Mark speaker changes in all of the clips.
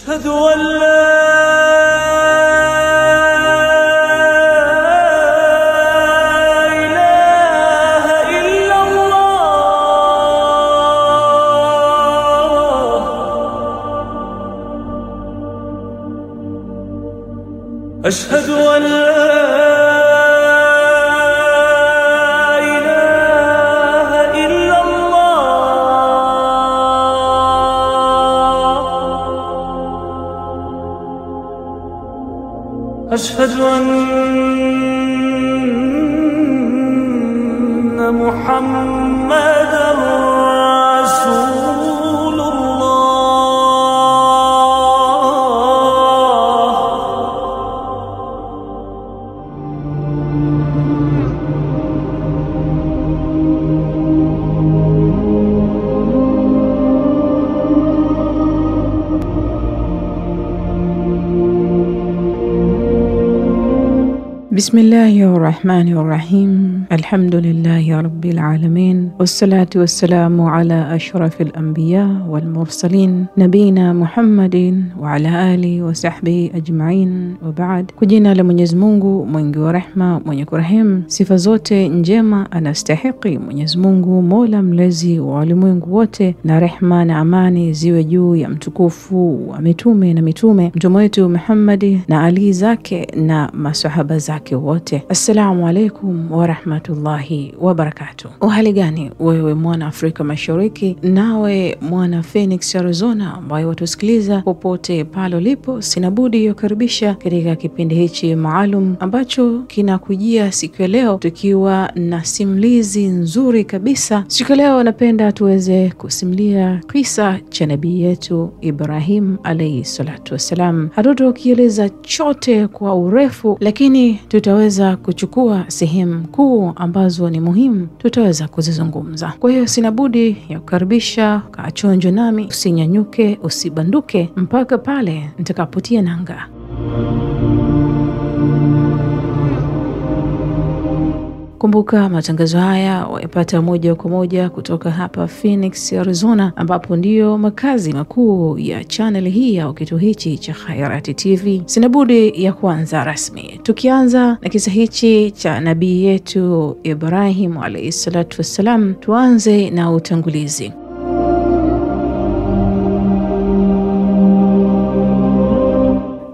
Speaker 1: أشهد أن لا إله إلا الله. أشهد أن لا أشهد أن محمدًا رسول
Speaker 2: بسم الله الرحمن الرحيم. الحمد لله رب العالمين، والصلاة والسلام على أشرف الأنبياء والمرسلين نبينا محمد وعلى آله وصحبه أجمعين وبعد. Kujina la Mwenyezi Mungu mwingi wa rehema mwenye kurehemu, sifa zote njema anastahiki Mwenyezi Mungu Mola mlezi wa ulimwengu wote, na rehema na amani ziwe juu ya mtukufu wa mitume na mitume, mtume wetu Muhammad na ali zake na masahaba zake wote. Assalamu alaikum wa rahmatullahi wa barakatuh. Uhali gani wewe mwana Afrika Mashariki, nawe mwana Phoenix Arizona ambaye watusikiliza popote pale ulipo, sinabudi kukaribisha katika kipindi hichi maalum ambacho kinakujia siku ya leo tukiwa na simulizi nzuri kabisa. Siku ya leo napenda tuweze kusimulia kisa cha nabii yetu Ibrahim alayhi salatu wassalam. Hatutokieleza chote kwa urefu, lakini tutaweza kuchukua sehemu kuu ambazo ni muhimu, tutaweza kuzizungumza. Kwa hiyo sinabudi ya kukaribisha, kaachonjo nami, usinyanyuke, usibanduke mpaka pale nitakapotia nanga. Kumbuka matangazo haya wayapata moja kwa moja kutoka hapa Phoenix Arizona, ambapo ndiyo makazi makuu ya channel hii au kitu hichi cha Khairati TV. Sinabudi ya kuanza rasmi, tukianza na kisa hichi cha nabii yetu Ibrahim alayhi salatu wassalam. Tuanze na utangulizi.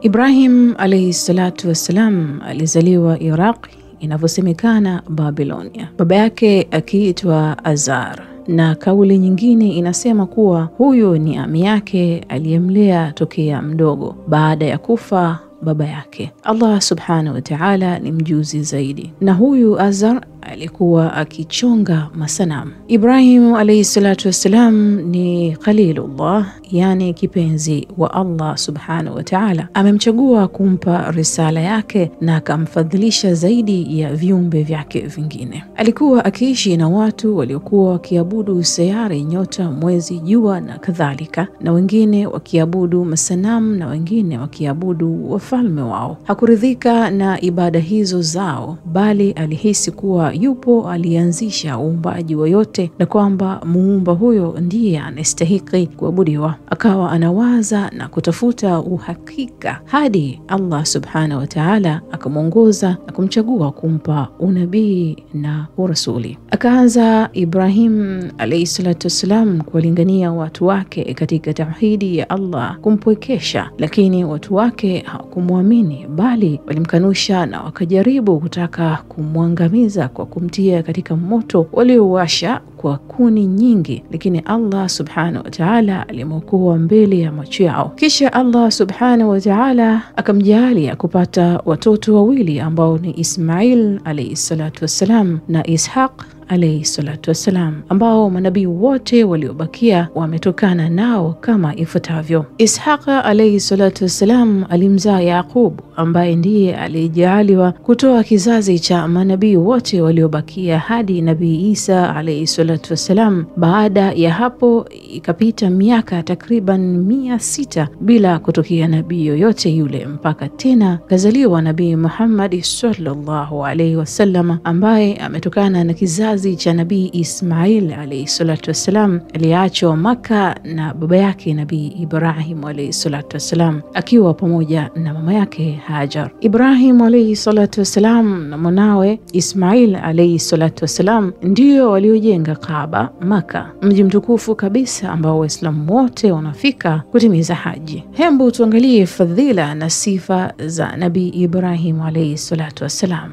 Speaker 2: Ibrahim alayhi salatu wassalam alizaliwa Iraq, inavyosemekana Babilonia, baba yake akiitwa Azar, na kauli nyingine inasema kuwa huyu ni ami yake aliyemlea tokea mdogo baada ya kufa baba yake. Allah subhanahu wa ta'ala ni mjuzi zaidi, na huyu Azar alikuwa akichonga masanamu. Ibrahim alayhi salatu wassalam ni Khalilullah, yani kipenzi wa Allah subhanahu wa ta'ala. Amemchagua kumpa risala yake na akamfadhilisha zaidi ya viumbe vyake vingine. Alikuwa akiishi na watu waliokuwa wakiabudu sayari, nyota, mwezi, jua na kadhalika, na wengine wakiabudu masanamu na wengine wakiabudu wafalme wao. Hakuridhika na ibada hizo zao, bali alihisi kuwa yupo alianzisha uumbaji wa yote na kwamba muumba huyo ndiye anastahili kuabudiwa. Akawa anawaza na kutafuta uhakika hadi Allah subhanahu wa ta'ala akamuongoza na kumchagua kumpa unabii na urasuli. Akaanza Ibrahim alayhi salatu wassalam kuwalingania watu wake katika tauhidi ya Allah, kumpwekesha, lakini watu wake hawakumwamini, bali walimkanusha na wakajaribu kutaka kumwangamiza kwa kumtia katika moto waliowasha kwa kuni nyingi, lakini Allah subhanahu wa ta'ala alimwokoa mbele ya macho yao. Kisha Allah subhanahu wa ta'ala akamjalia kupata watoto wawili ambao ni Ismail alayhi salatu wassalam na Ishaq alayhi salatu wassalam, ambao manabii wote waliobakia wametokana nao kama ifuatavyo. Ishaq alayhi salatu wassalam alimzaa Yaqub, ambaye ndiye alijaliwa kutoa kizazi cha manabii wote waliobakia hadi nabii Isa alayhi salatu wassalam. Baada ya hapo ikapita miaka takriban 600 bila kutokea nabii yoyote yule, mpaka tena kazaliwa nabii Muhammad sallallahu alayhi wasallam, ambaye ametokana na kizazi kizazi cha Nabii Ismail alayhi salatu wassalam aliachwa Maka na baba yake Nabii Ibrahim alayhi salatu wassalam akiwa pamoja na mama yake Hajar. Ibrahim alayhi salatu wassalam na mwanawe Ismail alayhi salatu wassalam ndio waliojenga Kaaba Maka, mji mtukufu kabisa ambao Waislamu wote wanafika kutimiza haji. Hebu tuangalie fadhila na sifa za Nabii Ibrahim alayhi salatu wassalam.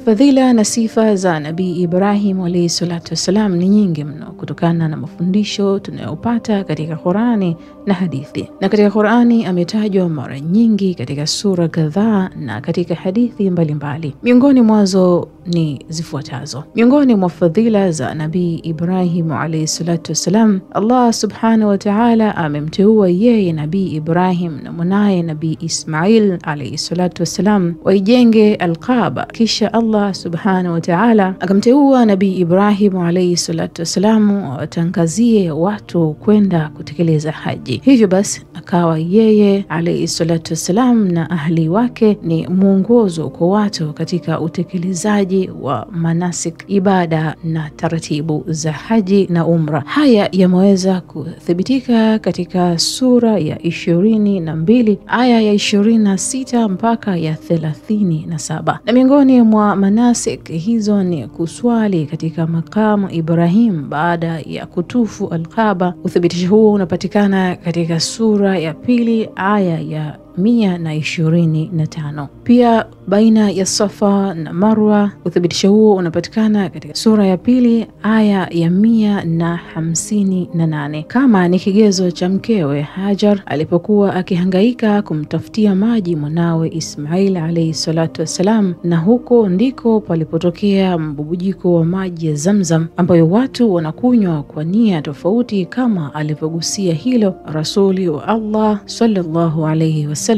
Speaker 2: Fadhila na sifa za Nabii Ibrahim alayhi salatu wassalam ni nyingi mno kutokana na mafundisho tunayopata katika Qur'ani na hadithi. Na katika Qur'ani ametajwa mara nyingi katika sura kadhaa na katika hadithi mbalimbali. Miongoni mwazo ni zifuatazo. Miongoni mwa fadhila za Nabii Ibrahim alayhi salatu wassalam, Allah subhanahu wa ta'ala amemteua yeye Nabii Ibrahim na mwanaye Nabii Ismail alayhi salatu wassalam waijenge al-Kaaba. Kisha Allah subhanahu wa ta'ala akamteua Nabii Ibrahim alayhi salatu wassalam watangazie watu kwenda kutekeleza haji. Hivyo basi akawa yeye alayhi salatu wassalam na ahli wake ni mwongozo kwa watu katika utekelezaji wa manasik, ibada na taratibu za haji na umra. Haya yameweza kuthibitika katika sura ya 22 aya ya 26 mpaka ya 37. Na miongoni mwa manasik hizo ni kuswali katika makamu Ibrahim baada ya kutufu al-Kaaba. Uthibitisho huo unapatikana katika sura ya 2 aya ya 125. Pia baina ya Safa na Marwa, uthibitisho huo unapatikana katika sura ya 2 aya ya 158. Kama ni kigezo cha mkewe Hajar alipokuwa akihangaika kumtafutia maji mwanawe Ismail alayhi salatu wassalam, na huko ndiko palipotokea mbubujiko wa maji ya Zamzam ambayo watu wanakunywa kwa nia tofauti, kama alivyogusia hilo Rasuli wa Allah sallallahu alayhi wasallam.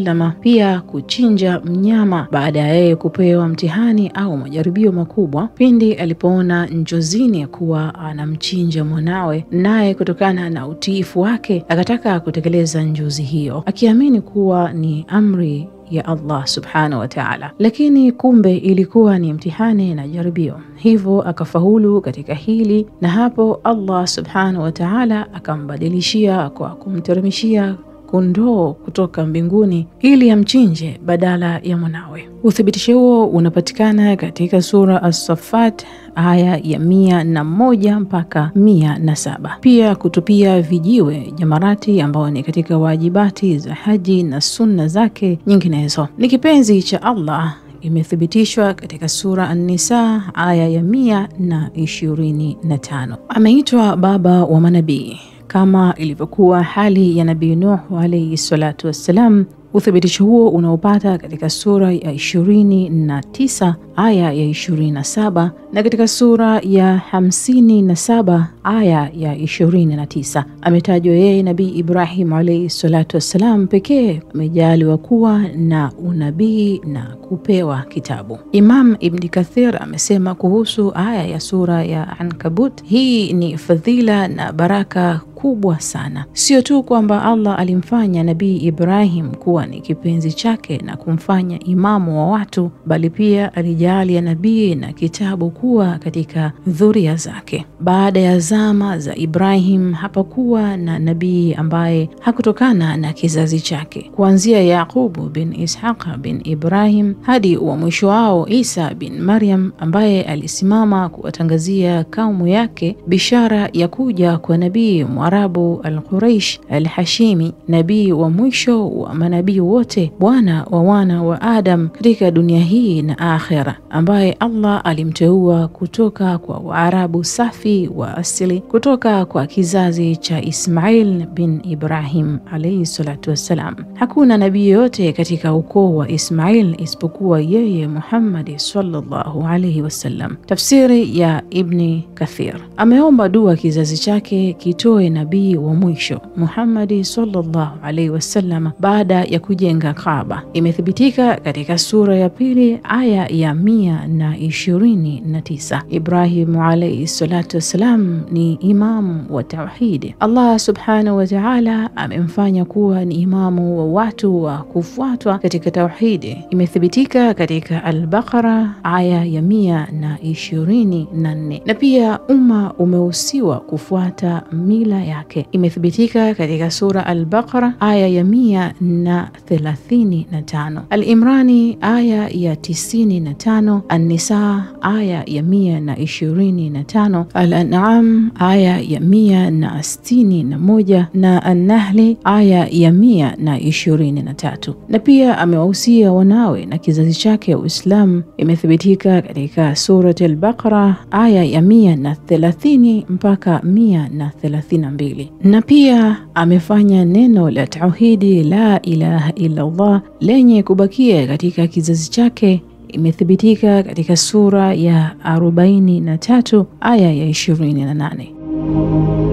Speaker 2: Pia kuchinja mnyama baada ya yeye kupewa mtihani au majaribio makubwa, pindi alipoona njozini kuwa anamchinja mwanawe, naye kutokana na utiifu wake akataka kutekeleza njozi hiyo akiamini kuwa ni amri ya Allah subhanahu wa ta'ala, lakini kumbe ilikuwa ni mtihani na jaribio, hivyo akafaulu katika hili, na hapo Allah subhanahu wa ta'ala akambadilishia kwa kumteremshia kondoo kutoka mbinguni ili amchinje badala ya mwanawe. Uthibitisho huo unapatikana katika sura As-Saffat aya ya 101 mpaka 107. Pia kutupia vijiwe jamarati ambao ni katika wajibati za haji na sunna zake nyinginezo ni kipenzi cha Allah, imethibitishwa katika sura An-Nisa aya ya 125. Ameitwa baba wa manabii kama ilivyokuwa hali ya Nabii Nuh alayhi salatu wassalam. Uthibitisho huo unaopata katika sura ya 29 aya ya 27 na katika sura ya 57 aya ya 29. Ametajwa yeye Nabii Ibrahim alayhi salatu wassalam pekee amejaliwa kuwa na unabii na kupewa kitabu. Imam Ibn Kathir amesema kuhusu aya ya sura ya Ankabut, hii ni fadhila na baraka kubwa sana. Sio tu kwamba Allah alimfanya Nabii Ibrahim kuwa ni kipenzi chake na kumfanya imamu wa watu, bali pia alijalia nabii na kitabu kuwa katika dhuria zake. Baada ya zama za Ibrahim hapakuwa na nabii ambaye hakutokana na kizazi chake, kuanzia Yaqubu bin Ishaq bin Ibrahim hadi wa mwisho wao Isa bin Maryam, ambaye alisimama kuwatangazia kaumu yake bishara ya kuja kwa nabii Mwarabu al-Quraish al-Hashimi, nabii wa mwisho wa manabii wote, bwana wa wana wa Adam katika dunia hii na akhera, ambaye Allah alimteua kutoka kwa Waarabu safi wa asili, kutoka kwa kizazi cha Ismail bin Ibrahim alayhi salatu wassalam. Hakuna nabii yote katika ukoo wa Ismail isipokuwa yeye Muhammad sallallahu alayhi wasallam. Tafsiri ya Ibn Kathir. Ameomba dua kizazi chake kitoe na nabii wa mwisho Muhammad sallallahu alaihi wasallam baada ya kujenga Kaaba. Imethibitika katika sura ya pili aya ya 129. Ibrahim alayhi salatu wassalam ni imamu wa tauhidi. Allah subhanahu wa ta'ala amemfanya kuwa ni imamu wa watu wa kufuatwa katika tauhidi. Imethibitika katika Al-Baqara aya ya 124. Na pia umma umehusiwa kufuata mila yake. Imethibitika katika sura Al-Baqara aya ya 135, Al-Imrani aya ya 95, An-Nisa aya ya 125, Al-An'am aya ya 161 na An-Nahli aya ya 123. Na pia amewahusia wanawe na kizazi chake Uislamu. Imethibitika katika surat Al-Baqara aya ya 130 mpaka 132. Na pia amefanya neno la tauhidi la ilaha illa Allah lenye kubakia katika kizazi chake. Imethibitika katika sura ya 43 aya ya 28.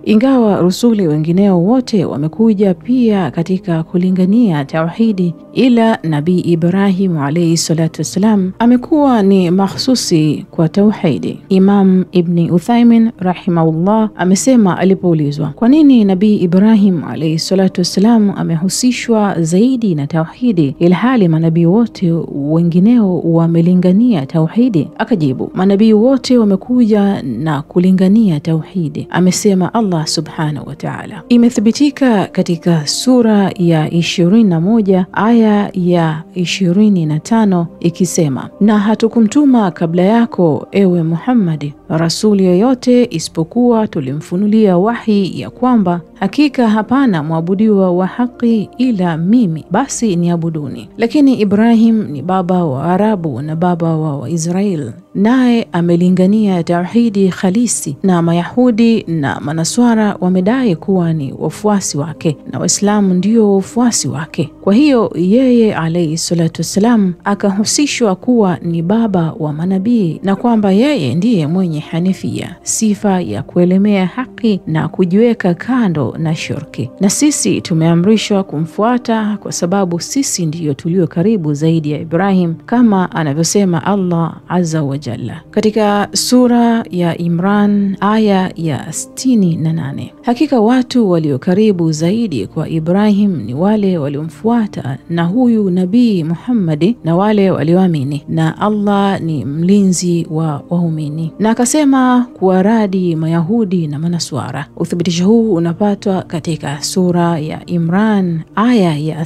Speaker 2: Ingawa rusuli wengineo wote wamekuja pia katika kulingania tauhidi, ila Nabii Ibrahim alayhi salatu wassalam amekuwa ni mahsusi kwa tauhidi. Imam Ibn Uthaymin rahimahullah amesema alipoulizwa kwa nini Nabii Ibrahim alayhi salatu wassalam amehusishwa zaidi na tauhidi ilhali manabii wote wengineo wamelingania tauhidi, akajibu, manabii wote wamekuja na kulingania tauhidi. Amesema Allah subhanahu wa ta'ala. Imethibitika katika sura ya 21 aya ya 25 ikisema, na hatukumtuma kabla yako ewe Muhammad rasuli yoyote isipokuwa tulimfunulia wahi ya kwamba hakika hapana mwabudiwa wa haki ila mimi, basi niabuduni. Lakini Ibrahim ni baba wa Arabu na baba wa Waisraeli, naye amelingania tauhidi khalisi, na Mayahudi na Manaswara wamedai kuwa ni wafuasi wake na Waislamu ndio wafuasi wake. Kwa hiyo yeye alayhi salatu wassalam akahusishwa kuwa ni baba wa manabii na kwamba yeye ndiye mwenye hanifia, sifa ya kuelemea haki na kujiweka kando na shirki. Na sisi tumeamrishwa kumfuata kwa sababu sisi ndiyo tulio karibu zaidi ya Ibrahim, kama anavyosema Allah azza wa jalla katika sura ya Imran aya ya 68. Hakika watu walio karibu zaidi kwa Ibrahim ni wale waliomfuata na huyu Nabii Muhammad na wale walioamini, na Allah ni mlinzi wa waumini. Na akasema kuwaradi Mayahudi na Manaswara. Uthibitisho huu unapatwa katika sura ya Imran aya ya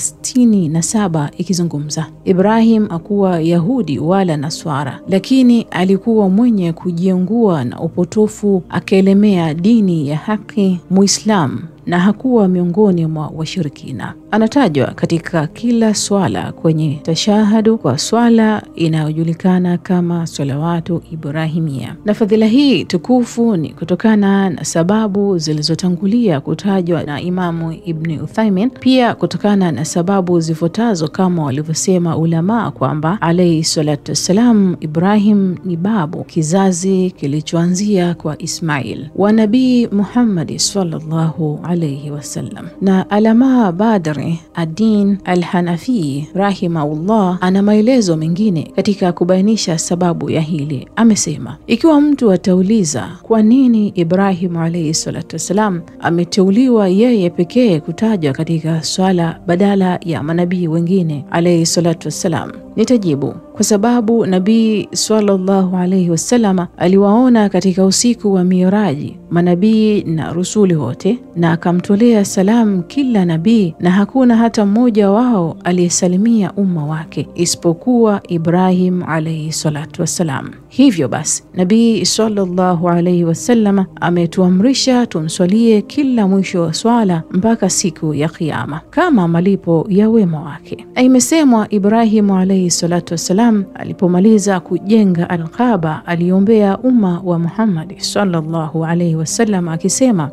Speaker 2: 67 ikizungumza, Ibrahim hakuwa Yahudi wala Naswara, lakini alikuwa mwenye kujiengua na upotofu akaelemea dini ya haki Muislam, na hakuwa miongoni mwa washirikina. Anatajwa katika kila swala kwenye tashahadu kwa swala inayojulikana kama salawatu Ibrahimia. Na fadhila hii tukufu ni kutokana na sababu zilizotangulia kutajwa na Imamu Ibn Uthaymin, pia kutokana na sababu zifuatazo kama walivyosema ulama kwamba alayhi salatu wassalam Ibrahim ni babu kizazi kilichoanzia kwa Ismail wa Nabii Muhammad sallallahu alayhi wasallam. Na alama Badri ad-Din al-Hanafi rahimahullah ana maelezo mengine katika kubainisha sababu ya hili. Amesema, ikiwa mtu atauliza kwa nini Ibrahim alayhi salatu wasalam ameteuliwa yeye pekee kutajwa katika swala badala ya manabii wengine alayhi salatu wasalam, nitajibu kwa sababu Nabii sallallahu alayhi wasallam aliwaona katika usiku wa Miraji manabii na rusuli wote, na akamtolea salamu kila nabii, na hakuna hata mmoja wao aliyesalimia umma wake isipokuwa Ibrahim alayhi salatu wasalam. Hivyo basi Nabii sallallahu alayhi wasallam ametuamrisha tumswalie kila mwisho wa swala mpaka siku ya Kiyama kama malipo ya wema wake. Imesemwa Ibrahim alayhi alayhi salatu wassalam alipomaliza kujenga Al-Kaaba aliombea umma wa Muhammad sallallahu alayhi wasallam akisema,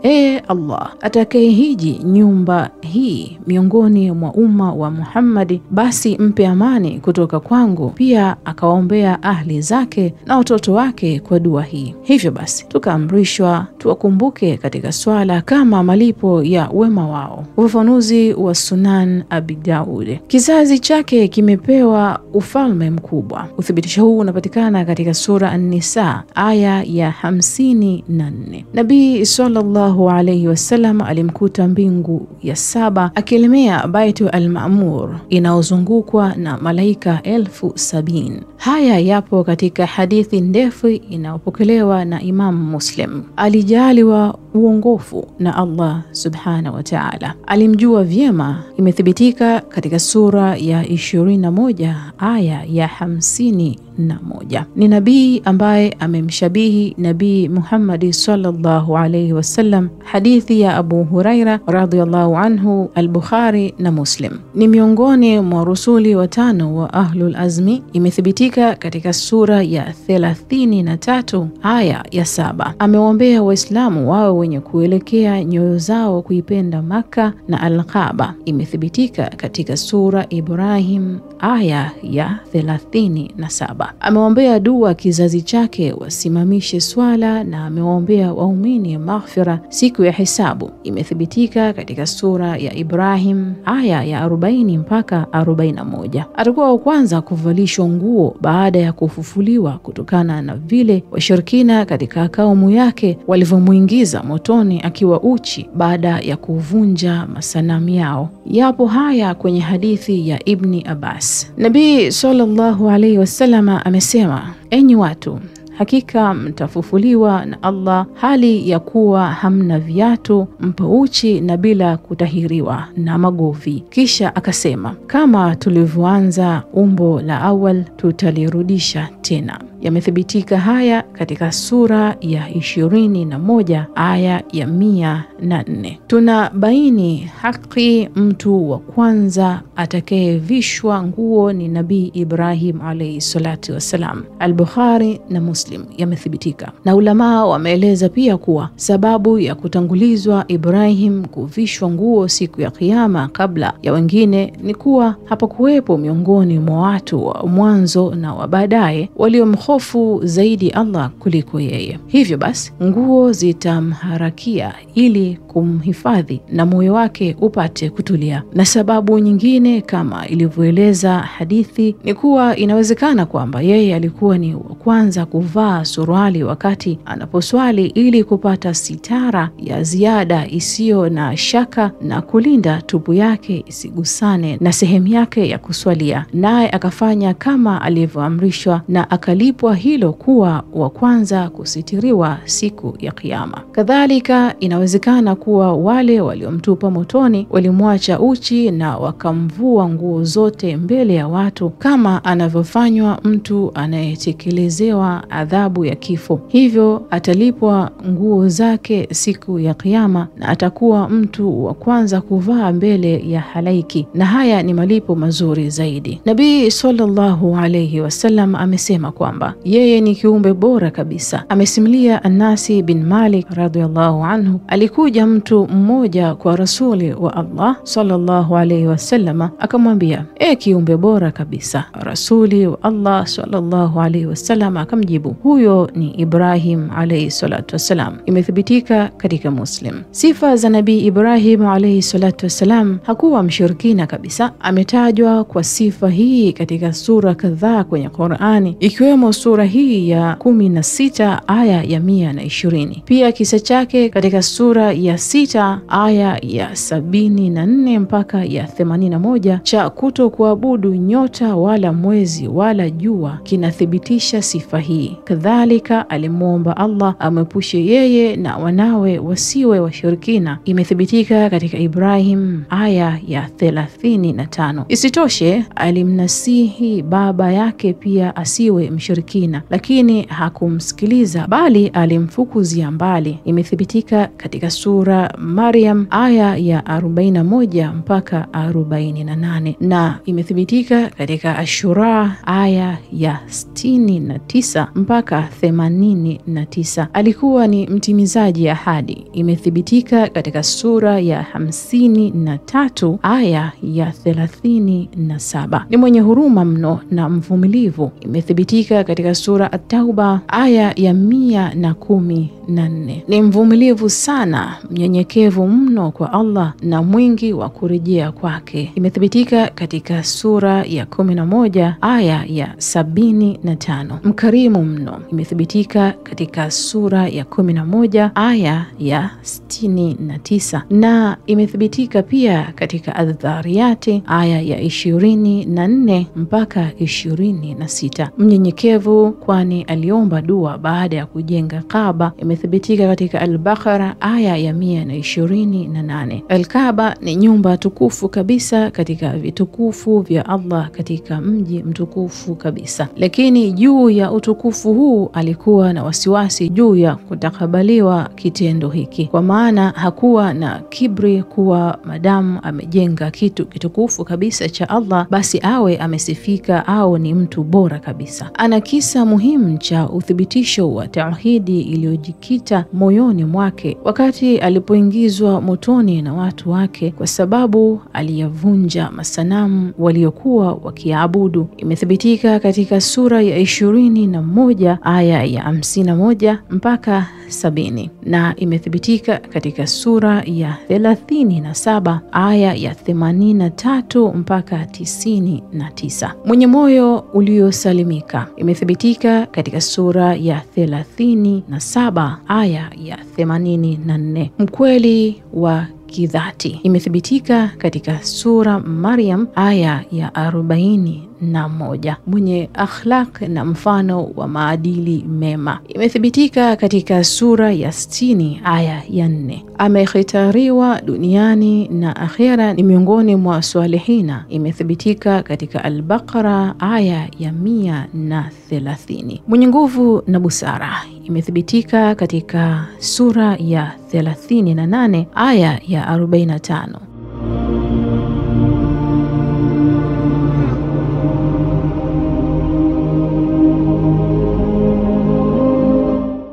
Speaker 2: Allah, atakayehiji nyumba hii miongoni mwa umma wa Muhammad, basi mpe amani kutoka kwangu. Pia akaombea ahli zake na watoto wake kwa dua hii. Hivyo basi tukaamrishwa tuwakumbuke katika swala kama malipo ya wema wao. Ufafanuzi wa Sunan Abi Daud. Kizazi chake kimepewa ufalme mkubwa. Uthibitisho huu unapatikana katika sura An-Nisa aya ya 54. Nabii sallallahu alayhi wasallam alimkuta mbingu ya 7 akilemea Baitul Al-Ma'mur inaozungukwa na malaika 70,000. Haya yapo katika hadithi ndefu inayopokelewa na Imam Muslim. Alijaliwa uongofu na Allah subhanahu wa ta'ala, alimjua vyema. Imethibitika katika sura ya 21 aya ya 51. Ni nabii ambaye amemshabihi Nabii Muhammad sallallahu alayhi wasallam. Hadithi ya Abu Huraira radhiyallahu anhu, Al-Bukhari na Muslim. Ni miongoni mwa rusuli watano wa Ahlul Azmi. Imethibitika katika sura ya 33 aya ya 7. Amewaombea Waislamu wao wenye kuelekea nyoyo zao kuipenda Maka na Al-Kaaba. Imethibitika katika sura Ibrahim aya ya 37. Ameombea dua kizazi chake wasimamishe swala, na ameombea waumini maghfira siku ya hisabu. Imethibitika katika sura ya Ibrahim aya ya 40 mpaka 41. Atakuwa wa kwanza kuvalishwa nguo baada ya kufufuliwa, kutokana na vile washirikina katika kaumu yake walivyomuingiza motoni akiwa uchi baada ya kuvunja masanamu yao. Yapo haya kwenye hadithi ya Ibni Abbas. Nabii sallallahu alayhi wasallam amesema, enyi watu, hakika mtafufuliwa na Allah hali ya kuwa hamna viatu, mpo uchi na bila kutahiriwa na magovi. Kisha akasema, kama tulivyoanza umbo la awal tutalirudisha tena. Yamethibitika haya katika sura ya 21 aya ya 104. Tunabaini haki mtu wa kwanza atakayevishwa nguo ni Nabii Ibrahim alayhi salatu wasalam. Al-Bukhari na Muslim yamethibitika. Na ulama wameeleza pia kuwa sababu ya kutangulizwa Ibrahim kuvishwa nguo siku ya Kiyama kabla ya wengine ni kuwa hapakuwepo miongoni mwa watu wa mwanzo na wa baadaye waliomhofu zaidi Allah kuliko yeye. Hivyo basi nguo zitamharakia ili kumhifadhi na moyo wake upate kutulia. Na sababu nyingine kama ilivyoeleza hadithi ni kuwa inawezekana kwamba yeye alikuwa ni wa kwanza kuvaa suruali wakati anaposwali ili kupata sitara ya ziada isiyo na shaka na kulinda tupu yake isigusane na sehemu yake ya kuswalia. Naye akafanya kama alivyoamrishwa na akalipwa hilo kuwa wa kwanza kusitiriwa siku ya Kiyama. Kadhalika inawezekana kuwa wale waliomtupa motoni walimwacha uchi na wakamvua nguo zote mbele ya watu, kama anavyofanywa mtu anayetekelezewa adhabu ya kifo. Hivyo atalipwa nguo zake siku ya Kiyama na atakuwa mtu wa kwanza kuvaa mbele ya halaiki, na haya ni malipo mazuri zaidi. Nabii sallallahu alayhi wasallam amesema kwamba yeye ni kiumbe bora kabisa. Amesimulia Anasi bin Malik radhiyallahu anhu, alikuja mtu mmoja kwa Rasuli wa Allah sallallahu alayhi wasallam akamwambia, kiumbe bora kabisa. Rasuli wa Allah sallallahu alayhi wasallam akamjibu, huyo ni Ibrahim alayhi salatu wasalam. Imethibitika katika Muslim. Sifa za Nabii Ibrahim alayhi salatu wasalam, hakuwa mshirikina kabisa. Ametajwa kwa sifa hii katika sura kadhaa kwenye Qur'ani, ikiwemo sura hii ya 16 aya ya 120. Pia kisa chake katika sura ya 6 aya ya 74 mpaka ya 81 cha kuto kuabudu nyota wala mwezi wala jua kinathibitisha sifa hii. Kadhalika alimuomba Allah amepushe yeye na wanawe wasiwe washirikina. Imethibitika katika Ibrahim aya ya 35. Isitoshe alimnasihi baba yake pia asiwe mshirikina. washirikina, lakini hakumsikiliza bali alimfukuzia mbali. Imethibitika katika sura Maryam aya ya 41 mpaka 48, na imethibitika katika Ashura aya ya 69 mpaka 89. Alikuwa ni mtimizaji ahadi. Imethibitika katika sura ya 53 aya ya 37. Ni mwenye huruma mno na mvumilivu. Imethibitika katika sura At-Tauba aya ya 114. Ni mvumilivu sana, mnyenyekevu mno kwa Allah na mwingi wa kurejea kwake. Imethibitika katika sura ya 11 aya ya 75. Mkarimu mno. Imethibitika katika sura ya 11 aya ya 69, na imethibitika pia katika Adh-Dhariyat aya ya 24 mpaka 26. Mnyenyekevu kwani aliomba dua baada ya kujenga Kaaba. Imethibitika katika Al-Baqara aya ya 128. Al-Kaaba ni nyumba tukufu kabisa katika vitukufu vya Allah katika mji mtukufu kabisa, lakini juu ya utukufu huu alikuwa na wasiwasi juu ya kutakabaliwa kitendo hiki, kwa maana hakuwa na kibri kuwa madamu amejenga kitu kitukufu kabisa cha Allah basi awe amesifika au ni mtu bora kabisa. Ana kisa muhimu cha uthibitisho wa tauhidi iliyojikita moyoni mwake wakati alipoingizwa motoni na watu wake kwa sababu aliyavunja masanamu waliokuwa wakiabudu. Imethibitika katika sura ya 21 aya ya 51 mpaka 70, na imethibitika katika sura ya 37 aya ya 83 mpaka 99. Mwenye moyo uliosalimika. Imethibitika katika sura ya 37 aya ya 84. Mkweli wa kidhati. Imethibitika katika sura Maryam aya ya 41. Mwenye akhlaq na mfano wa maadili mema. Imethibitika katika sura ya 60 aya ya 4. Amehitariwa duniani na akhera, ni miongoni mwa salihina. Imethibitika katika Al-Baqara aya ya 130. Mwenye nguvu na busara. Imethibitika katika sura ya 38 aya ya 45.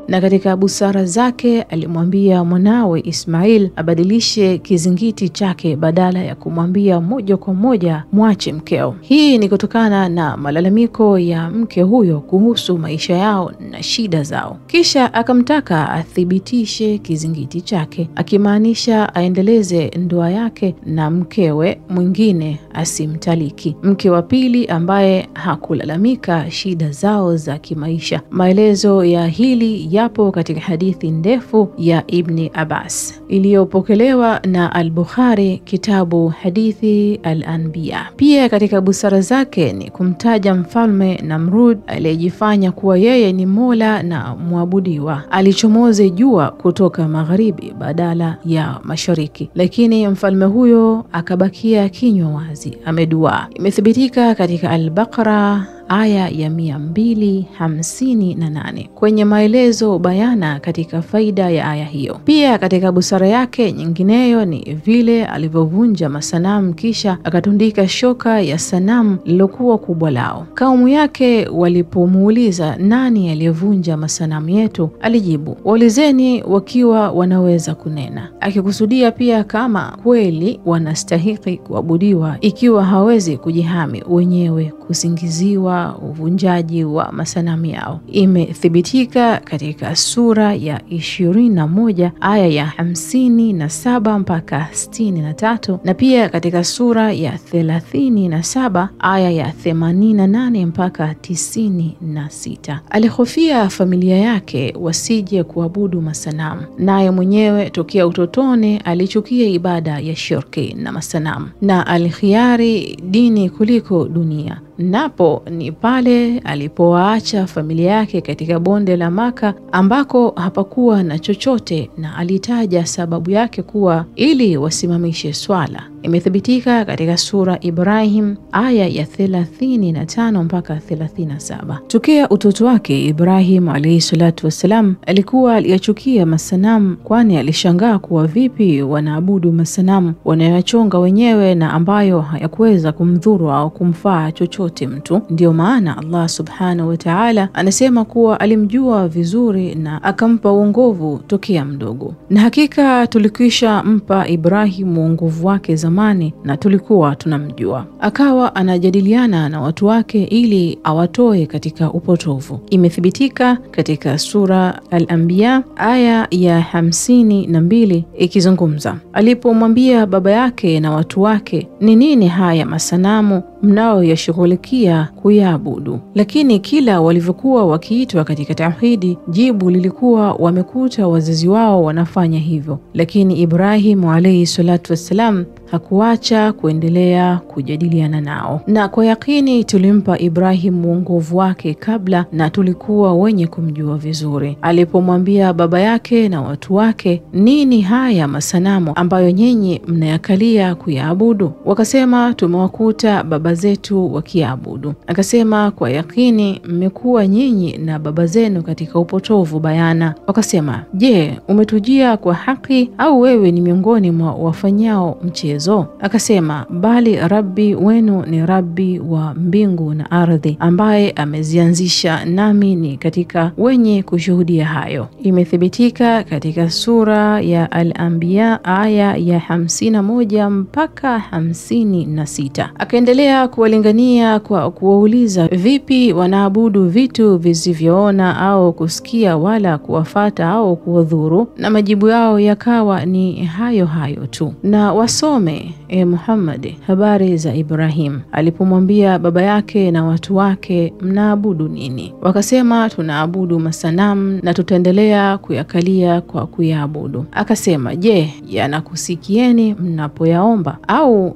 Speaker 2: Na katika busara zake alimwambia mwanawe Ismail abadilishe kizingiti chake badala ya kumwambia moja kwa moja mwache mkeo. Hii ni kutokana na malalamiko ya mke huyo kuhusu maisha yao na shida zao. Kisha akamtaka athibitishe kizingiti chake, akimaanisha aendeleze ndoa yake na mkewe mwingine, asimtaliki mke wa pili ambaye hakulalamika shida zao za kimaisha. Maelezo ya hili yapo katika hadithi ndefu ya Ibn Abbas iliyopokelewa na Al-Bukhari, kitabu Hadithi Al-Anbiya. Pia katika busara zake ni kumtaja mfalme Namrud aliyejifanya kuwa yeye ni mola na muabudiwa. Alichomoze jua kutoka magharibi badala ya mashariki, lakini mfalme huyo akabakia kinywa wazi amedua. Imethibitika katika Al-Baqara aya ya 258 kwenye maelezo bayana katika faida ya aya hiyo. Pia katika busara yake nyingineyo ni vile alivyovunja masanamu kisha akatundika shoka ya sanamu lilokuwa kubwa lao. Kaumu yake walipomuuliza nani aliyevunja masanamu yetu, alijibu, waulizeni wakiwa wanaweza kunena, akikusudia pia kama kweli wanastahiki kuabudiwa ikiwa hawezi kujihami wenyewe kusingiziwa uvunjaji wa masanamu yao. Imethibitika katika sura ya 21 aya ya 57 mpaka 63, na pia katika sura ya 37 aya ya 88 mpaka 96. Alihofia familia yake wasije kuabudu masanamu, naye mwenyewe tokea utotoni alichukia ibada ya shirki na masanamu, na alikhiari dini kuliko dunia, napo ni pale alipowaacha familia yake katika bonde la Maka ambako hapakuwa na chochote, na alitaja sababu yake kuwa ili wasimamishe swala. Imethibitika katika sura Ibrahim aya ya 35 mpaka 37. Tokea utoto wake Ibrahim alayhi salatu wassalam alikuwa aliyachukia masanamu, kwani alishangaa kuwa vipi wanaabudu masanamu wanayochonga wenyewe na ambayo hayakuweza kumdhuru au kumfaa chochote mtu. Ndio maana Allah subhanahu wa ta'ala anasema kuwa alimjua vizuri na akampa uongovu tokea mdogo. Na hakika tulikwisha mpa Ibrahim uongovu wake zamani na tulikuwa tunamjua. Akawa anajadiliana na watu wake ili awatoe katika upotovu. Imethibitika katika sura Al-Anbiya aya ya 52 ikizungumza alipomwambia baba yake na watu wake, ni nini haya masanamu mnaoyashughulikia kuyaabudu? Lakini kila walivyokuwa wakiitwa katika tauhidi, jibu lilikuwa wamekuta wazazi wao wanafanya hivyo. Lakini Ibrahim alayhi salatu wassalam hakuacha kuendelea kujadiliana nao, na kwa yakini tulimpa Ibrahim uongovu wake kabla na tulikuwa wenye kumjua vizuri. Alipomwambia baba yake na watu wake, nini haya masanamu ambayo nyinyi mnayakalia kuyaabudu? Wakasema, tumewakuta baba zetu wakiabudu. Akasema, kwa yakini mmekuwa nyinyi na baba zenu katika upotovu bayana. Wakasema, je, umetujia kwa haki au wewe ni miongoni mwa wafanyao mchezo? Akasema, bali Rabbi wenu ni Rabbi wa mbingu na ardhi, ambaye amezianzisha, nami ni katika wenye kushuhudia hayo. Imethibitika katika sura ya Al-Anbiya aya ya 51 mpaka 56. Akaendelea kuwalingania kwa kuwauliza vipi wanaabudu vitu visivyoona au kusikia wala kuwafata au kuwadhuru, na majibu yao yakawa ni hayo hayo tu. Na wasome Muhammad habari za Ibrahim alipomwambia baba yake na watu wake, mnaabudu nini? Wakasema, tunaabudu masanamu na tutaendelea kuyakalia kwa kuyaabudu. Akasema, je, yanakusikieni mnapoyaomba au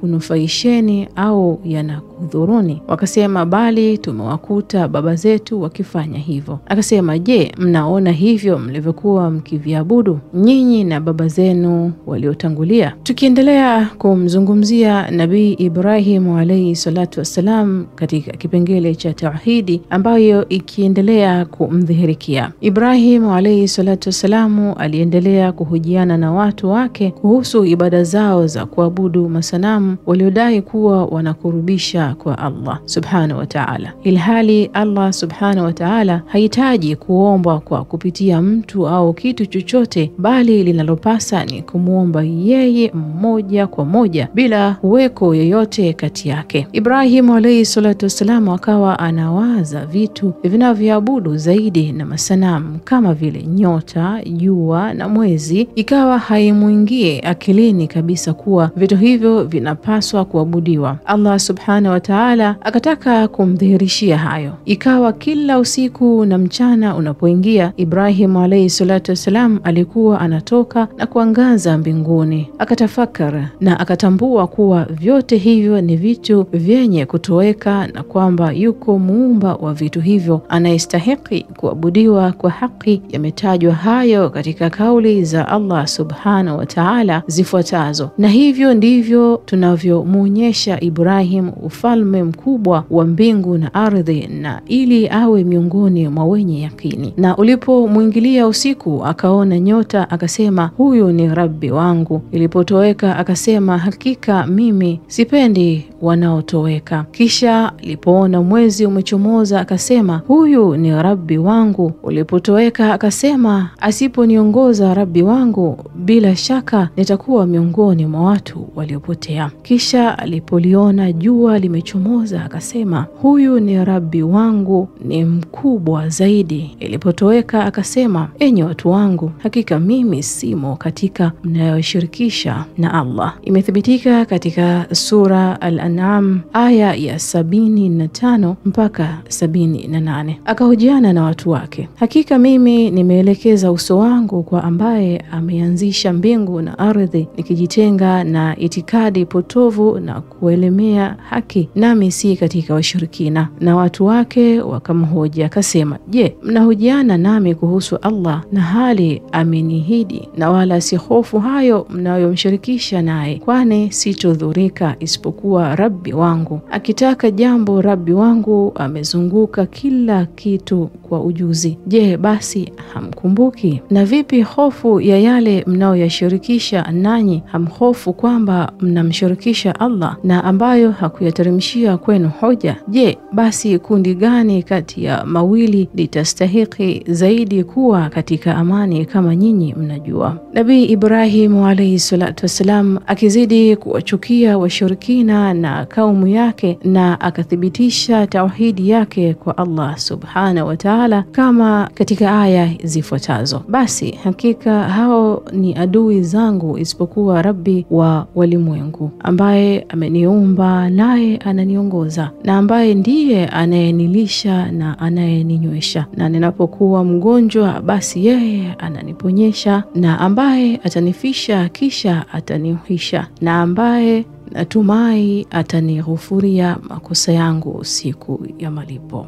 Speaker 2: yanakunufaisheni au yanakudhuruni? Wakasema, bali tumewakuta baba zetu wakifanya hivyo. Akasema, je, mnaona hivyo mlivyokuwa mkiviabudu nyinyi na baba zenu waliotangulia? Tukiendelea kumzungumzia Nabii Ibrahim alayhi salatu wassalam katika kipengele cha tauhidi ambayo ikiendelea kumdhihirikia. Ibrahim alayhi salatu wassalam aliendelea kuhojiana na watu wake kuhusu ibada zao za kuabudu masanamu waliodai kuwa wanakurubisha kwa Allah subhanahu wa ta'ala, ilhali Allah subhanahu wa ta'ala hahitaji kuombwa kwa kupitia mtu au kitu chochote, bali linalopasa ni kumuomba yeye moja kwa moja bila uweko yoyote kati yake. Ibrahim alayhi salatu wassalam akawa anawaza vitu vinavyoabudu zaidi na masanamu kama vile nyota, jua na mwezi. Ikawa haimuingie akilini kabisa kuwa vitu hivyo vinapaswa kuabudiwa. Allah subhanahu wa ta'ala akataka kumdhihirishia hayo. Ikawa kila usiku na mchana unapoingia, Ibrahim alayhi salatu wassalam alikuwa anatoka na kuangaza mbinguni, akatafakara na akatambua kuwa vyote hivyo ni vitu vyenye kutoweka na kwamba yuko muumba wa vitu hivyo anayestahiki kuabudiwa kwa haki. Yametajwa hayo katika kauli za Allah subhanahu wa ta'ala zifuatazo, na hivyo ndivyo tunavyomuonyesha Ibrahim ufalme mkubwa wa mbingu na ardhi, na ili awe miongoni mwa wenye yakini. Na ulipomwingilia usiku akaona nyota, akasema, huyu ni Rabbi wangu. Ilipotoweka akasema, hakika mimi sipendi wanaotoweka. Kisha alipoona mwezi umechomoza akasema, huyu ni Rabbi wangu. Ulipotoweka akasema, asiponiongoza Rabbi wangu, bila shaka nitakuwa miongoni mwa watu waliopotea. Kisha alipoliona jua limechomoza akasema, huyu ni Rabbi wangu, ni mkubwa zaidi. Ilipotoweka akasema, enyi watu wangu, hakika mimi simo katika mnayoshirikisha na Allah. Imethibitika katika sura Al-Anbiya Al-An'am aya ya 75 mpaka 78. Akahojiana na watu wake, hakika mimi nimeelekeza uso wangu kwa ambaye ameanzisha mbingu na ardhi, nikijitenga na itikadi potovu na kuelemea haki, nami si katika washirikina. Na watu wake wakamhoji, akasema, je, mnahojiana nami kuhusu Allah na hali amenihidi, na wala si hofu hayo mnayomshirikisha naye, kwani sitodhurika isipokuwa Rabbi wangu akitaka jambo. Rabbi wangu amezunguka kila kitu kwa ujuzi. Je, basi hamkumbuki? Na vipi hofu ya yale mnayoyashirikisha, nanyi hamhofu kwamba mnamshirikisha Allah na ambayo hakuyateremshia kwenu hoja? Je, basi kundi gani kati ya mawili litastahiki zaidi kuwa katika amani kama nyinyi mnajua? Nabii Ibrahim alayhi salatu wassalam akizidi kuwachukia washirikina na kaumu yake, na akathibitisha tauhidi yake kwa Allah subhanahu wa ta'ala kama katika aya zifuatazo: basi hakika hao ni adui zangu isipokuwa Rabbi wa walimwengu, ambaye ameniumba naye ananiongoza, na ambaye ndiye anayenilisha na anayeninywesha, na ninapokuwa mgonjwa basi yeye ananiponyesha, na ambaye atanifisha kisha atanihuisha, na ambaye natumai atanighufuria makosa yangu siku ya malipo.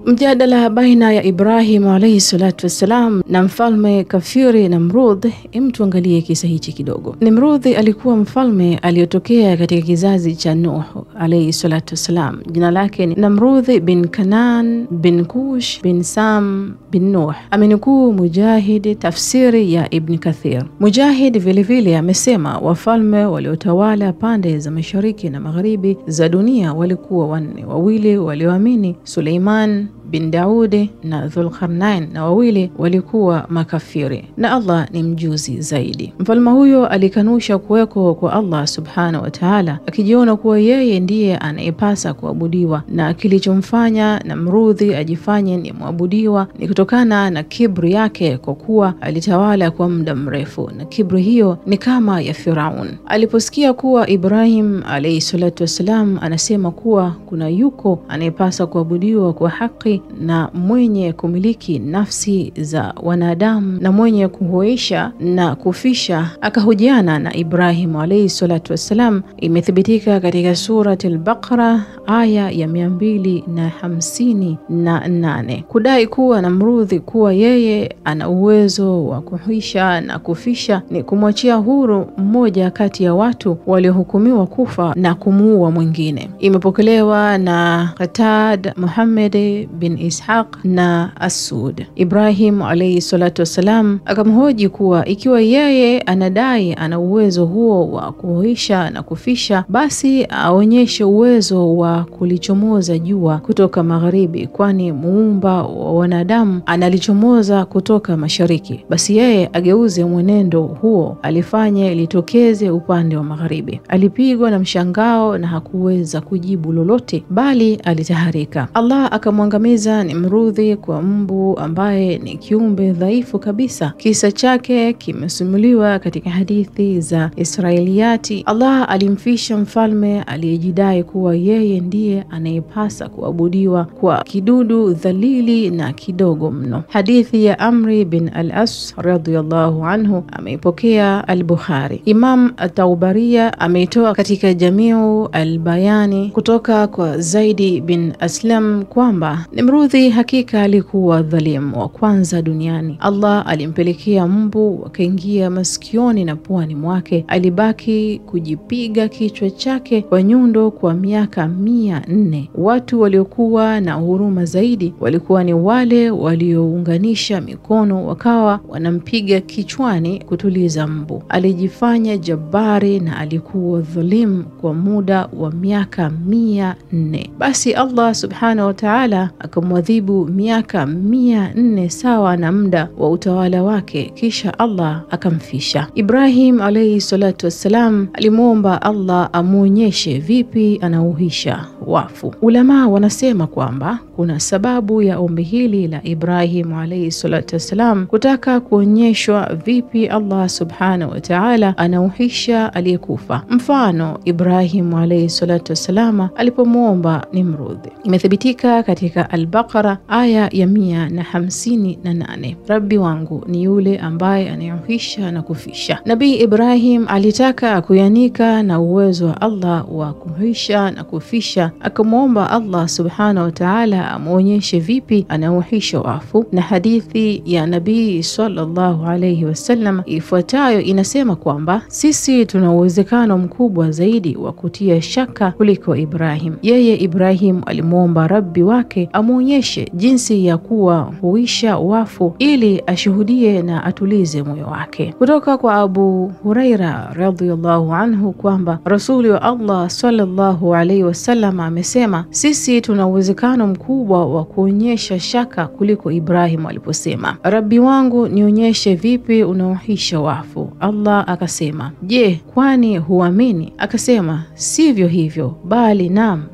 Speaker 2: Mjadala baina ya Ibrahim alayhi salatu wassalam na mfalme kafiri Namrud. Tuangalie kisa hichi kidogo. Namrud alikuwa mfalme aliyotokea katika kizazi cha Nuh alayhi salatu wassalam. Jina lake ni Namrud bin Kanan bin Kush bin Sam bin Nuh. Amenukuu Mujahid tafsiri ya Ibn Kathir. Mujahid vile amesema wafalme waliotawala pande za mashariki na magharibi za dunia walikuwa wanne. Wawili walioamini, Suleiman bin Daudi na Dhulqarnain, na wawili walikuwa makafiri, na Allah ni mjuzi zaidi. Mfalme huyo alikanusha kuweko kwa Allah subhanahu wa ta'ala, akijiona kuwa yeye ndiye anayepasa kuabudiwa, na kilichomfanya Namrudhi ajifanye ni muabudiwa ni kutokana na kibri yake, kwa kuwa alitawala kwa muda mrefu, na kibri hiyo ni kama ya Firaun. Aliposikia kuwa Ibrahim alayhi salatu wasalam anasema kuwa kuna yuko anayepasa kuabudiwa kwa haki na mwenye kumiliki nafsi za wanadamu na mwenye kuhuisha na kufisha, akahojiana na Ibrahim alayhi salatu wasalam. Imethibitika katika surati al-Baqara aya ya 258 kudai kuwa Namrudhi kuwa yeye ana uwezo wa kuhuisha na kufisha ni kumwachia huru mmoja kati ya watu waliohukumiwa kufa na kumuua mwingine. Imepokelewa na Qatad, Muhammad bin Ishaq na Asud. Ibrahim alayhi salatu wasalam akamhoji kuwa ikiwa yeye anadai ana uwezo huo wa kuhuisha na kufisha, basi aonyeshe uwezo wa kulichomoza jua kutoka magharibi, kwani muumba wa wanadamu analichomoza kutoka mashariki. Basi yeye ageuze mwenendo huo, alifanye litokeze upande wa magharibi. Alipigwa na mshangao na hakuweza kujibu lolote, bali alitaharika. Allah akamwangamiza Namrudhi kwa mbu ambaye ni kiumbe dhaifu kabisa. Kisa chake kimesimuliwa katika hadithi za Israiliyati. Allah alimfisha mfalme aliyejidai kuwa yeye ndiye anayepasa kuabudiwa kwa kidudu dhalili na kidogo mno. Hadithi ya Amri bin al-As radhiyallahu anhu ameipokea al-Bukhari. Imam at-Taubaria ameitoa katika Jamiu al-Bayani kutoka kwa Zaidi bin Aslam kwamba Namrudhi hakika alikuwa dhalimu wa kwanza duniani. Allah alimpelekea mbu wakaingia masikioni na puani mwake. Alibaki kujipiga kichwa chake kwa nyundo kwa miaka 400. Watu waliokuwa na huruma zaidi walikuwa ni wale waliounganisha mikono wakawa wanampiga kichwani kutuliza mbu. Alijifanya jabari na alikuwa dhalimu kwa muda wa miaka 400. Basi Allah subhanahu wa ta'ala akamwadhibu miaka 400 sawa na muda wa utawala wake, kisha Allah akamfisha. Ibrahim alayhi salatu wassalam alimuomba Allah amuonyeshe vipi anauhisha wafu. Ulama wanasema kwamba kuna sababu ya ombi hili la Ibrahim alayhi salatu wassalam kutaka kuonyeshwa vipi Allah subhanahu wa ta'ala anauhisha aliyekufa. Mfano, Ibrahim alayhi salatu wassalam alipomuomba Nimrud, imethibitika katika Al-Baqara aya ya 158, Rabbi wangu ni yule ambaye anayeuhisha na kufisha. Nabii Ibrahim alitaka kuyanika na uwezo wa Allah wa kuhuisha na kufisha, akamuomba Allah subhanahu wa ta'ala amuonyeshe vipi anauhisha wafu. Na hadithi ya Nabii sallallahu alayhi wasallam ifuatayo inasema kwamba sisi tuna uwezekano mkubwa zaidi wa kutia shaka kuliko Ibrahim. Yeye Ibrahim alimuomba Rabbi wake amuonyeshe jinsi ya kuwa huisha wafu ili ashuhudie na atulize moyo wake. Kutoka kwa Abu Huraira radhiyallahu anhu kwamba Rasuli wa Allah sallallahu alayhi wasallam amesema, sisi tuna uwezekano mkubwa wa kuonyesha shaka kuliko Ibrahim aliposema, Rabbi wangu nionyeshe vipi unaohisha wafu. Allah akasema, je, kwani huamini? Akasema, sivyo hivyo, bali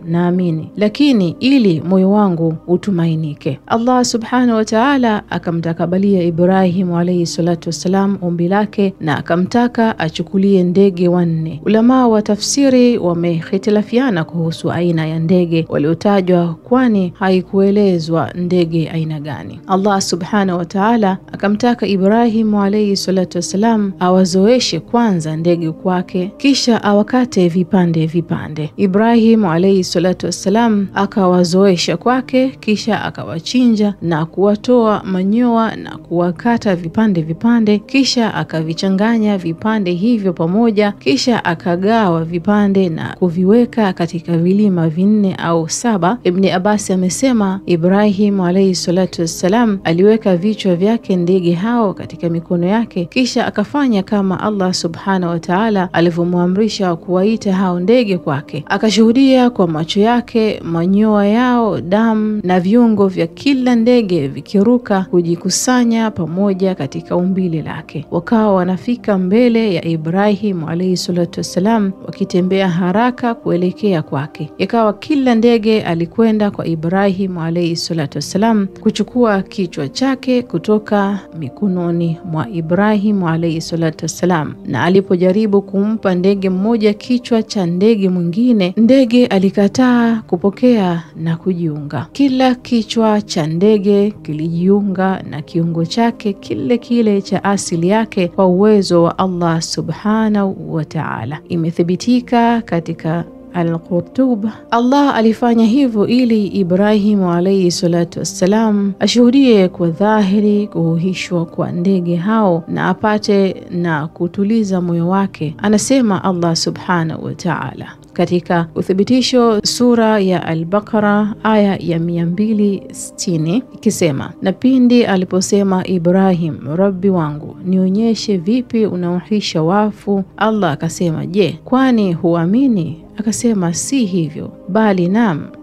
Speaker 2: naamini, lakini ili moyo wangu utumainike. Allah subhanahu wa ta'ala akamtakabalia Ibrahim alayhi salatu wassalam ombi lake na akamtaka achukulie ndege wanne. Ulama wa tafsiri wamehitilafiana kuhusu aina ya ndege waliotajwa, kwani haikuelezwa ndege aina gani. Allah subhanahu wa ta'ala akamtaka Ibrahim alayhi salatu wassalam awazoeshe kwanza ndege kwake, kisha awakate vipande vipande. Ibrahim alayhi salatu wassalam akawazoesha kwake, kisha akawachinja na kuwatoa manyoya na kuwakata vipande vipande, kisha akavichanganya vipande hivyo pamoja, kisha akagawa vipande na kuviweka katika vilima 4 au 7. Ibn Abbas amesema Ibrahim alayhi salatu wassalam aliweka vichwa vyake ndege hao katika mikono yake, kisha akafanya kama Allah subhanahu wa ta'ala alivyomwamrisha kuwaita hao ndege kwake. Akashuhudia kwa macho yake manyoya yao, damu na viungo vya kila ndege vikiruka kujikusanya pamoja katika umbile lake. Wakawa wanafika mbele ya Ibrahim alayhi salatu wassalam wakitembea haraka kuelekea kwake. Ikawa kila ndege alikwenda kwa Ibrahim alayhi salatu wassalam kuchukua kichwa chake kutoka mikononi mwa Ibrahim alayhi salatu wassalam, na alipojaribu kumpa ndege mmoja kichwa cha ndege mwingine, ndege alikataa kupokea na kujiunga. Kila kichwa cha ndege kilijiunga na kiungo chake kile kile cha asili yake kwa uwezo wa Allah subhanahu wa ta'ala. Imethibitika katika Al-Qurtub, Allah alifanya hivyo ili Ibrahim alayhi salatu wassalam ashuhudie kwa dhahiri kuhuishwa kwa ndege hao na apate na kutuliza moyo wake. Anasema Allah subhanahu wa ta'ala katika uthibitisho sura ya Al-Baqara aya ya 260 ikisema, na pindi aliposema Ibrahim, Rabbi wangu nionyeshe vipi unaohisha wafu, Allah akasema, je, kwani huamini? Akasema, si hivyo, bali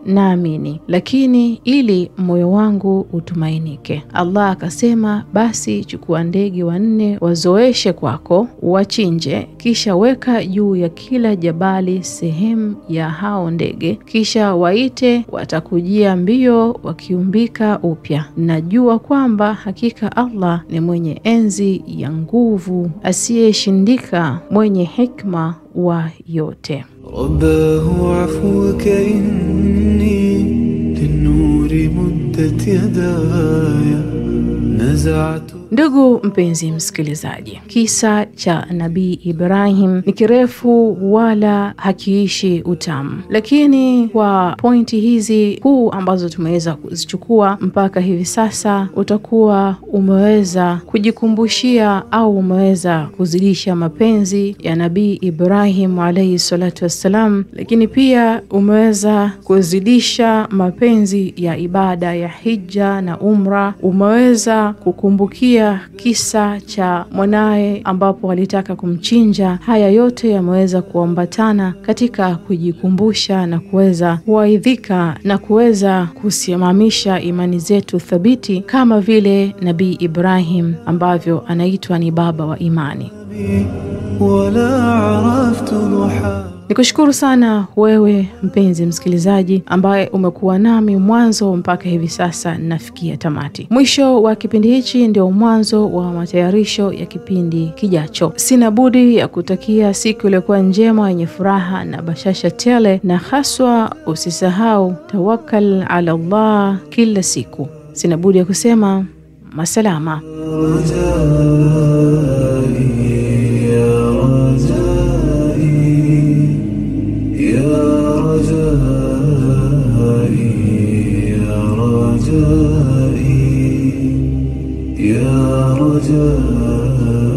Speaker 2: naamini, lakini ili moyo wangu utumainike. Allah akasema, basi chukua ndege 4 wazoeshe kwako, wachinje, kisha weka juu ya kila jabali sehemu ya hao ndege, kisha waite, watakujia mbio wakiumbika upya. Najua kwamba hakika Allah ni mwenye enzi ya nguvu, asiyeshindika, mwenye hikma wa yote.
Speaker 1: رباه عفوك إني للنور مدت يداي نزعت.
Speaker 2: Ndugu mpenzi msikilizaji, kisa cha Nabii Ibrahim ni kirefu wala hakiishi utamu, lakini kwa pointi hizi kuu ambazo tumeweza kuzichukua mpaka hivi sasa, utakuwa umeweza kujikumbushia au umeweza kuzidisha mapenzi ya Nabii Ibrahim alayhi salatu wassalam, lakini pia umeweza kuzidisha mapenzi ya ibada ya hija na umra. Umeweza kukumbukia kisa cha mwanae ambapo alitaka kumchinja. Haya yote yameweza kuambatana katika kujikumbusha na kuweza kuaidhika na kuweza kusimamisha imani zetu thabiti kama vile Nabii Ibrahim ambavyo anaitwa ni baba wa imani.
Speaker 1: ولا عرفت ضحى
Speaker 2: Nikushukuru sana wewe mpenzi msikilizaji ambaye umekuwa nami mwanzo mpaka hivi sasa nafikia tamati. Mwisho wa kipindi hichi ndio mwanzo wa matayarisho ya kipindi kijacho. Sina budi ya kutakia siku iliyokuwa njema yenye furaha na bashasha tele, na haswa usisahau tawakkal ala Allah kila siku. Sina budi ya kusema masalama.
Speaker 1: يا رجائي